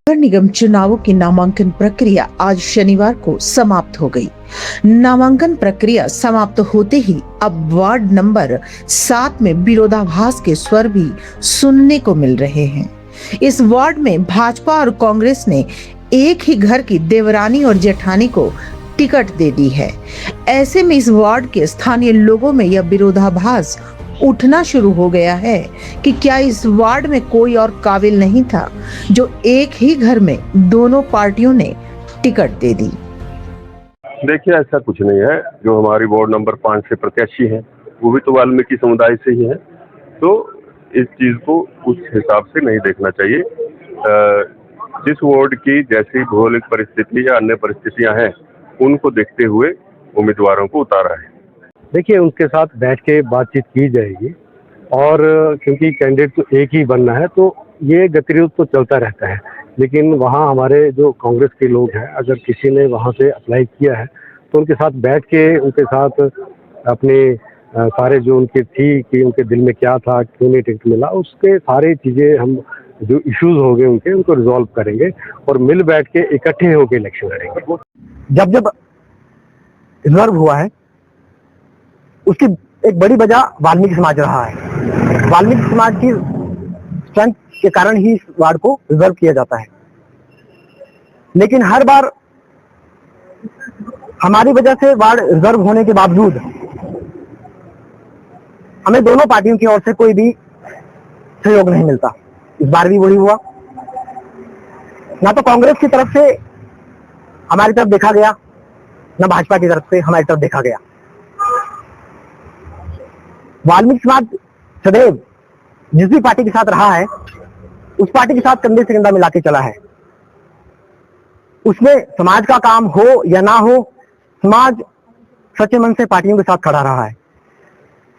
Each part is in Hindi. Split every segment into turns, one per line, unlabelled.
नगर निगम चुनावों की नामांकन प्रक्रिया आज शनिवार को समाप्त हो गई। नामांकन प्रक्रिया समाप्त होते ही अब वार्ड नंबर 7 में विरोधाभास के स्वर भी सुनने को मिल रहे हैं। इस वार्ड में भाजपा और कांग्रेस ने एक ही घर की देवरानी और जेठानी को टिकट दे दी है। ऐसे में इस वार्ड के स्थानीय लोगों में यह विरोधाभास उठना शुरू हो गया है कि क्या इस वार्ड में कोई और काबिल नहीं था जो एक ही घर में दोनों पार्टियों ने टिकट दे दी।
देखिए, ऐसा कुछ नहीं है। जो हमारी वार्ड नंबर 5 से प्रत्याशी हैं वो भी तो वाल्मीकि समुदाय से ही है, तो इस चीज को उस हिसाब से नहीं देखना चाहिए। जिस वार्ड की जैसी भौगोलिक परिस्थिति या अन्य परिस्थितियां हैं उनको देखते हुए उम्मीदवारों को उतारा है।
देखिए, उनके साथ बैठ के बातचीत की जाएगी और क्योंकि कैंडिडेट तो एक ही बनना है तो ये गतिरोध तो चलता रहता है, लेकिन वहाँ हमारे जो कांग्रेस के लोग हैं, अगर किसी ने वहाँ से अप्लाई किया है तो उनके साथ बैठ के उनके साथ अपने सारे जो उनके थी कि उनके दिल में क्या था, क्यों नहीं टिकट मिला, उसके सारी चीज़ें हम जो इश्यूज हो गए उनको रिजॉल्व करेंगे और मिल बैठ के इकट्ठे होकर इलेक्शन लड़ेंगे।
जब रिजर्व हुआ है उसकी एक बड़ी वजह वाल्मीकि समाज रहा है। वाल्मीकि समाज की स्ट्रेंथ के कारण ही इस वार्ड को रिजर्व किया जाता है, लेकिन हर बार हमारी वजह से वार्ड रिजर्व होने के बावजूद हमें दोनों पार्टियों की ओर से कोई भी सहयोग नहीं मिलता। इस बार भी वही हुआ। ना तो कांग्रेस की तरफ से हमारी तरफ देखा गया, ना भाजपा की तरफ से हमारी तरफ देखा गया। वाल्मीकि समाज सदैव जिस भी पार्टी के साथ रहा है उस पार्टी के साथ कंधे से कंधा मिला के चला है। उसमें समाज का काम हो या ना हो, समाज सच्चे मन से पार्टियों के साथ खड़ा रहा है।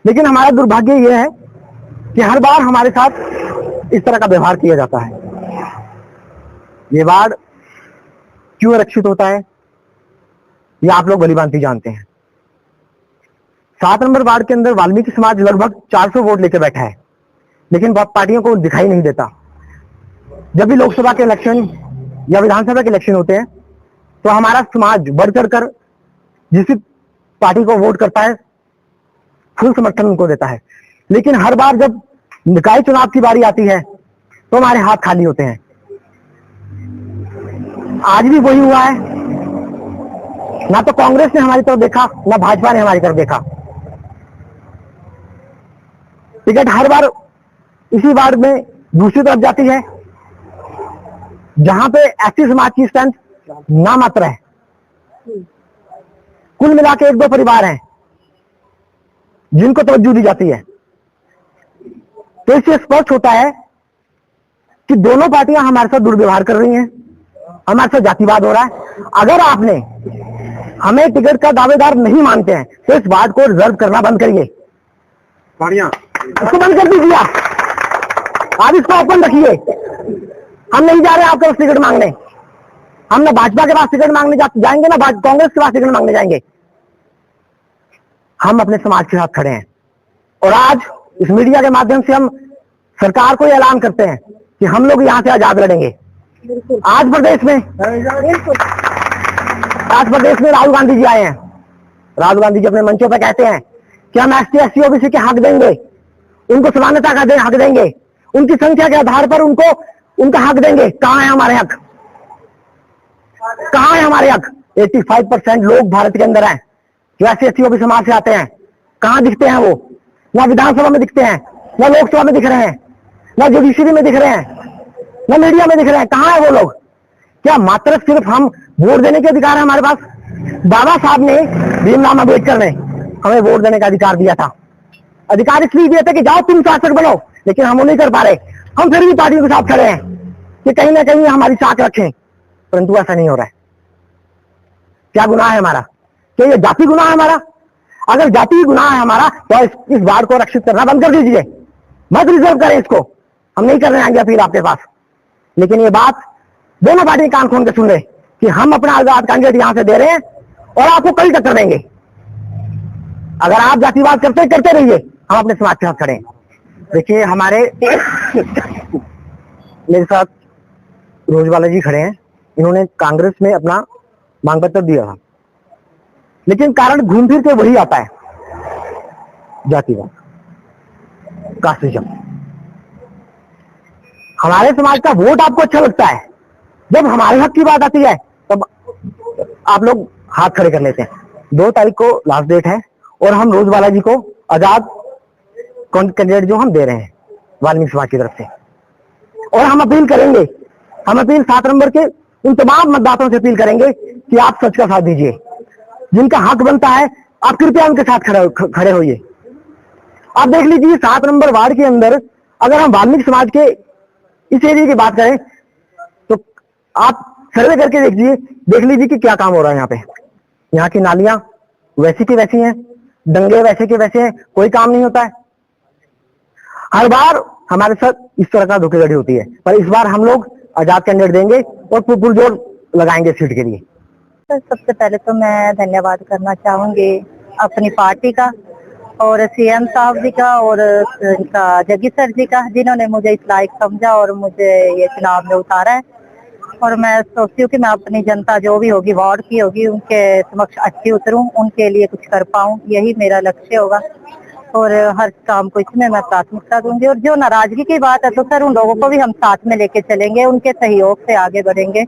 लेकिन हमारा दुर्भाग्य यह है कि हर बार हमारे साथ इस तरह का व्यवहार किया जाता है। ये वार्ड क्यों आरक्षित होता है ये आप लोग भलीभांति जानते हैं। 7 नंबर वार्ड के अंदर वाल्मीकि समाज लगभग 400 वोट लेकर बैठा है, लेकिन पार्टियों को दिखाई नहीं देता। जब भी लोकसभा के इलेक्शन या विधानसभा के इलेक्शन होते हैं तो हमारा समाज बढ़ चढ़ कर जिस पार्टी को वोट करता है फुल समर्थन उनको देता है। लेकिन हर बार जब निकाय चुनाव की बारी आती है तो हमारे हाथ खाली होते हैं। आज भी वही हुआ है। ना तो कांग्रेस ने हमारी तरफ देखा, ना भाजपा ने हमारी तरफ देखा। टिकट हर बार इसी वार्ड में दूसरी तरफ जाती है जहां पे एसटी समाज की स्ट्रेंथ नामात्र है। कुल मिला के 1-2 परिवार हैं जिनको तवज्जो दी जाती है। तो इससे स्पष्ट होता है कि दोनों पार्टियां हमारे साथ दुर्व्यवहार कर रही हैं, हमारे साथ जातिवाद हो रहा है। अगर आपने हमें टिकट का दावेदार नहीं मानते हैं तो इस वार्ड को रिजर्व करना बंद करिए, इसको बंद कर दीजिए। आप इसको ओपन रखिए। हम नहीं जा रहे आपके पास टिकट मांगने। हम ना भाजपा के पास टिकट मांगने जाएंगे, ना कांग्रेस के पास टिकट मांगने जाएंगे। हम अपने समाज के साथ खड़े हैं और आज इस मीडिया के माध्यम से हम सरकार को ऐलान करते हैं कि हम लोग यहां से आजाद लड़ेंगे। आज प्रदेश में राहुल गांधी जी आए हैं। राहुल गांधी जी अपने मंचों पर कहते हैं कि हम एसटी एससी ओबीसी के हक देंगे, उनको समानता का हक देंगे, उनकी संख्या के आधार पर उनको उनका हक देंगे। कहां है हमारे हक? कहां है हमारे हक? 85% लोग भारत के अंदर हैं जो एससी एसटी ओबीसी समाज से आते हैं। कहां दिखते हैं वो? ना विधानसभा में दिखते हैं, ना लोकसभा में दिख रहे हैं, ना जुडिशरी में दिख रहे हैं, ना मीडिया में दिख रहे हैं। कहां है वो लोग? क्या मात्र सिर्फ हम वोट देने के अधिकार है हमारे पास? बाबा साहब ने, भीमराव अम्बेडकर ने हमें वोट देने का अधिकार दिया था। अधिकार इसलिए दिए थे कि जाओ तुम शासक बनो, लेकिन हम वो नहीं कर पा रहे। हम फिर भी पार्टियों के साथ खड़े हैं कि कहीं ना कहीं हमारी साख रखें, परंतु ऐसा नहीं हो रहा है। क्या गुनाह है हमारा? क्या ये जाति गुनाह है हमारा? अगर जाति गुनाह है हमारा तो इस वार्ड को रक्षित करना बंद कर दीजिए, मत रिजर्व करें इसको। हम नहीं करने आएंगे अपील आपके पास। लेकिन ये बात दोनों पार्टी कान खोल के सुन रहे कि हम अपना आजाद कैंडिडेट यहां से दे रहे हैं और आपको कल टक्कर देंगे। अगर आप जातिवाद करते रहिए, हम अपने समाज के साथ खड़े हैं। देखिए, हमारे मेरे साथ रोजवाला जी खड़े हैं, इन्होंने कांग्रेस में अपना मांग पत्र दिया था, लेकिन कारण घूम फिर के वही आता है, जातिवाद, कास्टिज्म। हमारे समाज का वोट आपको अच्छा लगता है, जब हमारे हक की बात आती है तब आप लोग हाथ खड़े कर लेते हैं। 2 तारीख को लास्ट डेट है और हम रोजवाला जी को आजाद कैंडिडेट जो हम दे रहे हैं वाल्मीकि समाज की तरफ से, और हम अपील करेंगे, हम अपील 7 नंबर के उन तमाम मतदाताओं से अपील करेंगे कि आप सच का साथ दीजिए, जिनका हक बनता है आप कृपया उनके साथ खड़े होइए। आप देख लीजिए 7 नंबर वार्ड के अंदर अगर हम वाल्मीकि समाज के इस एरिया की बात करें तो आप सर्वे करके देख लीजिए कि क्या काम हो रहा है यहाँ पे। यहाँ की नालियां वैसी की वैसी हैं, दंगे वैसे के वैसे हैं, कोई काम नहीं होता है। हर बार हमारे साथ इस तरह का धोखाधड़ी होती है, पर इस बार हम लोग आजाद कैंडिडेट देंगे और पुरजोर लगाएंगे सीट के लिए।
सर, सबसे पहले तो मैं धन्यवाद करना चाहूंगी अपनी पार्टी का और सीएम साहब जी का और इनका जग्गी सर जी का, जिन्होंने मुझे इस लायक समझा और मुझे ये चुनाव में उतारा है। और मैं सोचती हूँ कि मैं अपनी जनता जो भी होगी, वार्ड की होगी, उनके समक्ष अच्छी उतरूं, उनके लिए कुछ कर पाऊं, यही मेरा लक्ष्य होगा। और हर काम को इसमें मैं प्राथमिकता दूंगी। और जो नाराजगी की बात है तो सर उन लोगों को भी हम साथ में लेके चलेंगे, उनके सहयोग से आगे बढ़ेंगे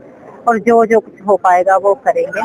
और जो कुछ हो पाएगा वो करेंगे।